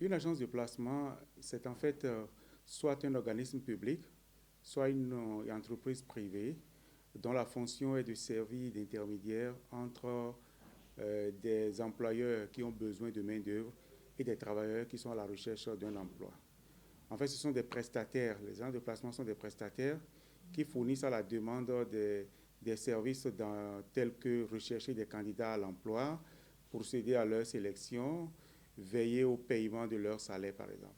Une agence de placement, c'est en fait soit un organisme public, soit une entreprise privée dont la fonction est de servir d'intermédiaire entre des employeurs qui ont besoin de main-d'œuvre et des travailleurs qui sont à la recherche d'un emploi. En fait, ce sont des prestataires. Les agents de placement sont des prestataires qui fournissent à la demande des services tels que rechercher des candidats à l'emploi, procéder à leur sélection, veiller au paiement de leur salaire, par exemple.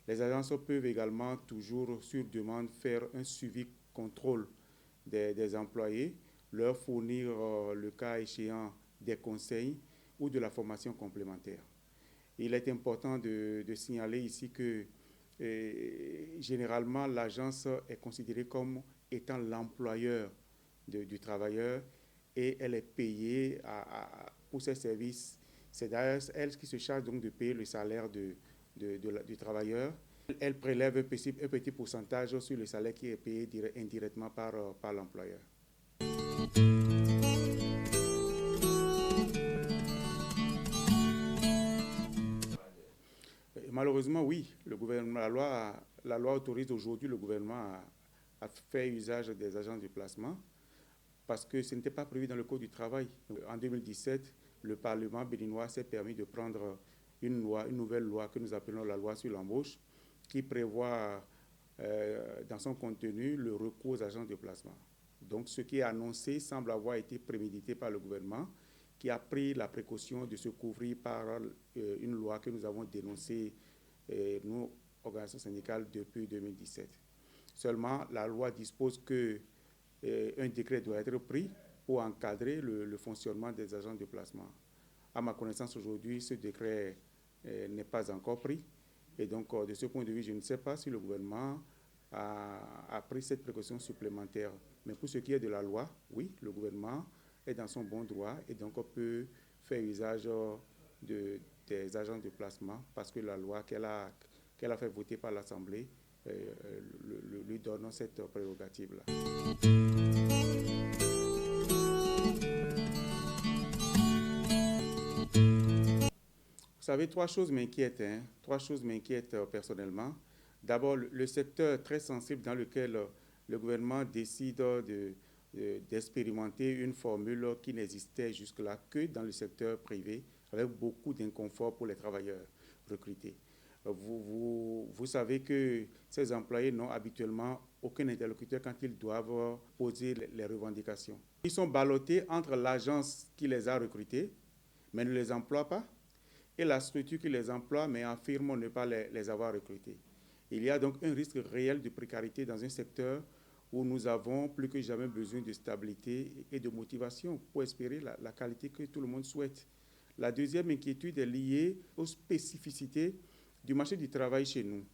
Les agences peuvent également, toujours sur demande, faire un suivi contrôle des employés, leur fournir, le cas échéant, des conseils ou de la formation complémentaire. Il est important de signaler ici que généralement l'agence est considérée comme étant l'employeur du travailleur et elle est payée pour ses services. C'est d'ailleurs elle qui se charge donc de payer le salaire du travailleur. Elle prélève un petit pourcentage sur le salaire qui est payé indirectement par l'employeur. Malheureusement, oui, le gouvernement, la loi autorise aujourd'hui le gouvernement à faire usage des agences de placement parce que ce n'était pas prévu dans le Code du travail. En 2017, le Parlement béninois s'est permis de prendre une nouvelle loi que nous appelons la loi sur l'embauche, qui prévoit dans son contenu le recours aux agences de placement. Donc ce qui est annoncé semble avoir été prémédité par le gouvernement, qui a pris la précaution de se couvrir par une loi que nous avons dénoncée, nous, organisations syndicales, depuis 2017. Seulement, la loi dispose que un décret doit être pris pour encadrer le fonctionnement des agents de placement. À ma connaissance, aujourd'hui, ce décret n'est pas encore pris. Et donc, de ce point de vue, je ne sais pas si le gouvernement a pris cette précaution supplémentaire. Mais pour ce qui est de la loi, oui, le gouvernement est dans son bon droit et donc on peut faire usage des agents de placement parce que la loi qu'elle a fait voter par l'Assemblée lui donne cette prérogative-là. Vous savez, trois choses m'inquiètent, hein? Trois choses m'inquiètent personnellement. D'abord, le secteur très sensible dans lequel le gouvernement décide d'expérimenter une formule qui n'existait jusque-là que dans le secteur privé, avec beaucoup d'inconfort pour les travailleurs recrutés. Vous savez que ces employés n'ont habituellement aucun interlocuteur quand ils doivent poser les revendications. Ils sont ballottés entre l'agence qui les a recrutés, mais ne les emploie pas, et la structure qui les emploie, mais affirme ne pas les avoir recrutés. Il y a donc un risque réel de précarité dans un secteur où nous avons plus que jamais besoin de stabilité et de motivation pour espérer la qualité que tout le monde souhaite. La deuxième inquiétude est liée aux spécificités du marché du travail chez nous.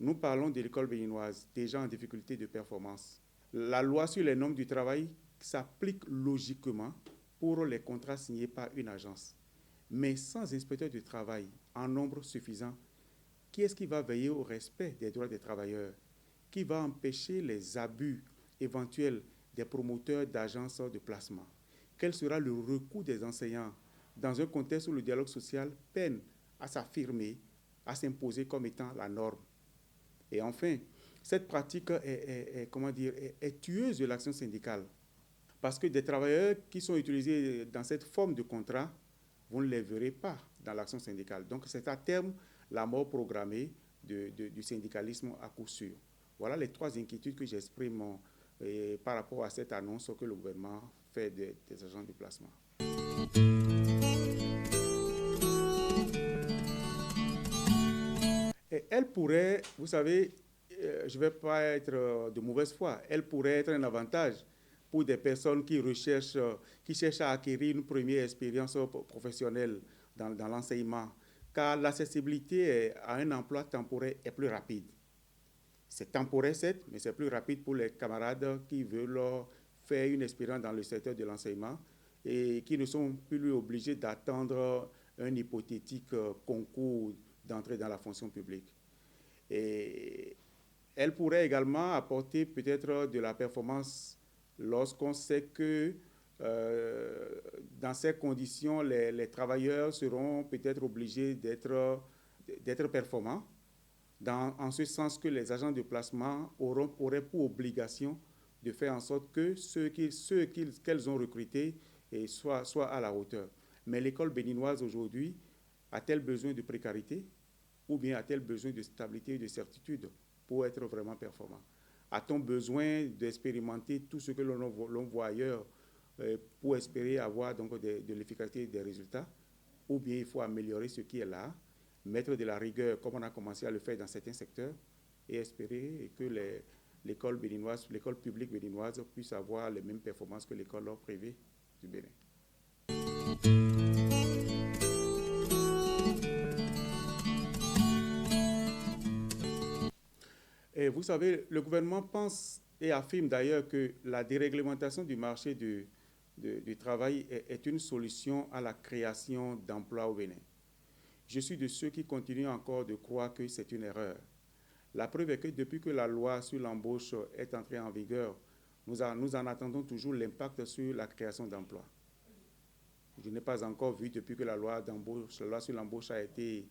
Nous parlons de l'école béninoise, déjà en difficulté de performance. La loi sur les normes du travail s'applique logiquement pour les contrats signés par une agence. Mais sans inspecteur du travail en nombre suffisant, qui est-ce qui va veiller au respect des droits des travailleurs? Qui va empêcher les abus éventuels des promoteurs d'agences de placement? Quel sera le recours des enseignants dans un contexte où le dialogue social peine à s'affirmer, à s'imposer comme étant la norme? Et enfin, cette pratique est tueuse de l'action syndicale. Parce que des travailleurs qui sont utilisés dans cette forme de contrat, vous ne les verrez pas dans l'action syndicale. Donc c'est à terme la mort programmée du syndicalisme à coup sûr. Voilà les trois inquiétudes que j'exprime par rapport à cette annonce que le gouvernement fait des agents de placement. Et elle pourrait, vous savez, je ne vais pas être de mauvaise foi, elle pourrait être un avantage pour des personnes qui cherchent à acquérir une première expérience professionnelle dans l'enseignement, car l'accessibilité à un emploi temporaire est plus rapide. C'est temporaire, certes, mais c'est plus rapide pour les camarades qui veulent faire une expérience dans le secteur de l'enseignement et qui ne sont plus obligés d'attendre un hypothétique concours d'entrée dans la fonction publique. Et elle pourrait également apporter peut-être de la performance lorsqu'on sait que dans ces conditions, les travailleurs seront peut-être obligés d'être d'être performants, en ce sens que les agents de placement auraient pour obligation de faire en sorte que ceux qu'elles ont recrutés soient à la hauteur. Mais l'école béninoise aujourd'hui a-t-elle besoin de précarité ou bien a-t-elle besoin de stabilité et de certitude pour être vraiment performant? A-t-on besoin d'expérimenter tout ce que l'on voit ailleurs pour espérer avoir donc de l'efficacité et des résultats? Ou bien il faut améliorer ce qui est là, mettre de la rigueur comme on a commencé à le faire dans certains secteurs et espérer que l'école béninoise, l'école publique béninoise puisse avoir les mêmes performances que l'école privée du Bénin. Et vous savez, le gouvernement pense et affirme d'ailleurs que la déréglementation du marché du travail est une solution à la création d'emplois au Bénin. Je suis de ceux qui continuent encore de croire que c'est une erreur. La preuve est que depuis que la loi sur l'embauche est entrée en vigueur, nous en attendons toujours l'impact sur la création d'emplois. Je n'ai pas encore vu, depuis que la loi sur l'embauche a été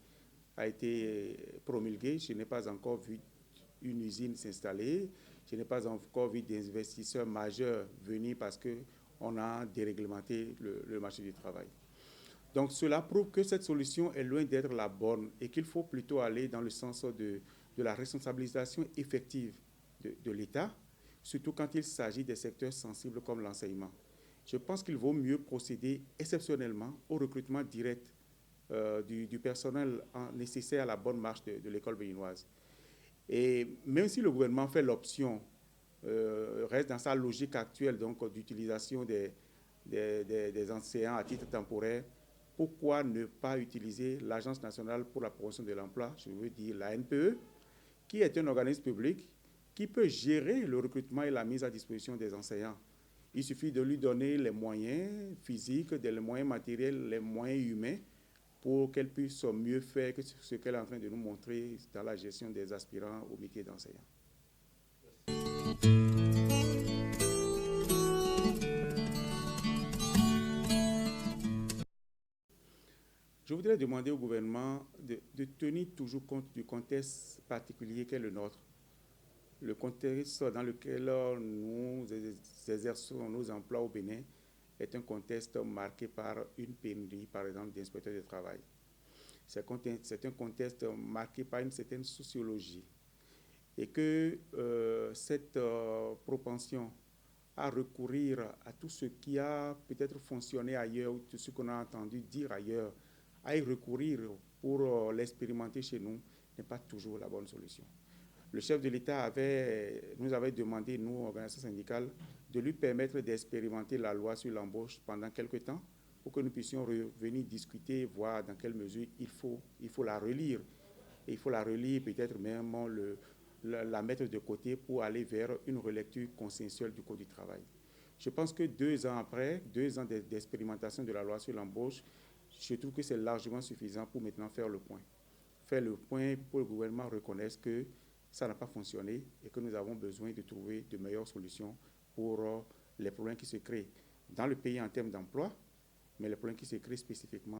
promulguée, je n'ai pas encore vu une usine s'installer, je n'ai pas encore vu des investisseurs majeurs venir parce qu'on a déréglementé le marché du travail. Donc cela prouve que cette solution est loin d'être la bonne et qu'il faut plutôt aller dans le sens de la responsabilisation effective de l'État, surtout quand il s'agit des secteurs sensibles comme l'enseignement. Je pense qu'il vaut mieux procéder exceptionnellement au recrutement direct du personnel nécessaire à la bonne marche de l'école béninoise. Et même si le gouvernement fait l'option, reste dans sa logique actuelle donc d'utilisation des enseignants à titre temporaire, pourquoi ne pas utiliser l'Agence nationale pour la promotion de l'emploi, je veux dire la NPE, qui est un organisme public qui peut gérer le recrutement et la mise à disposition des enseignants. Il suffit de lui donner les moyens physiques, les moyens matériels, les moyens humains pour qu'elle puisse mieux faire que ce qu'elle est en train de nous montrer dans la gestion des aspirants au métier d'enseignant. Je voudrais demander au gouvernement de tenir toujours compte du contexte particulier qu'est le nôtre, le contexte dans lequel nous exerçons nos emplois au Bénin est un contexte marqué par une pénurie, par exemple, d'inspecteurs de travail. C'est un contexte marqué par une certaine sociologie et que cette propension à recourir à tout ce qui a peut-être fonctionné ailleurs ou tout ce qu'on a entendu dire ailleurs, à y recourir pour l'expérimenter chez nous n'est pas toujours la bonne solution. Le chef de l'État nous avait demandé, nous, organisations syndicales, de lui permettre d'expérimenter la loi sur l'embauche pendant quelques temps pour que nous puissions revenir discuter, voir dans quelle mesure il faut la relire. Et il faut la relire, peut-être même la mettre de côté pour aller vers une relecture consensuelle du Code du travail. Je pense que 2 ans après, 2 ans d'expérimentation de la loi sur l'embauche, je trouve que c'est largement suffisant pour maintenant faire le point. Faire le point pour que le gouvernement reconnaisse que ça n'a pas fonctionné et que nous avons besoin de trouver de meilleures solutions pour les problèmes qui se créent dans le pays en termes d'emploi, mais les problèmes qui se créent spécifiquement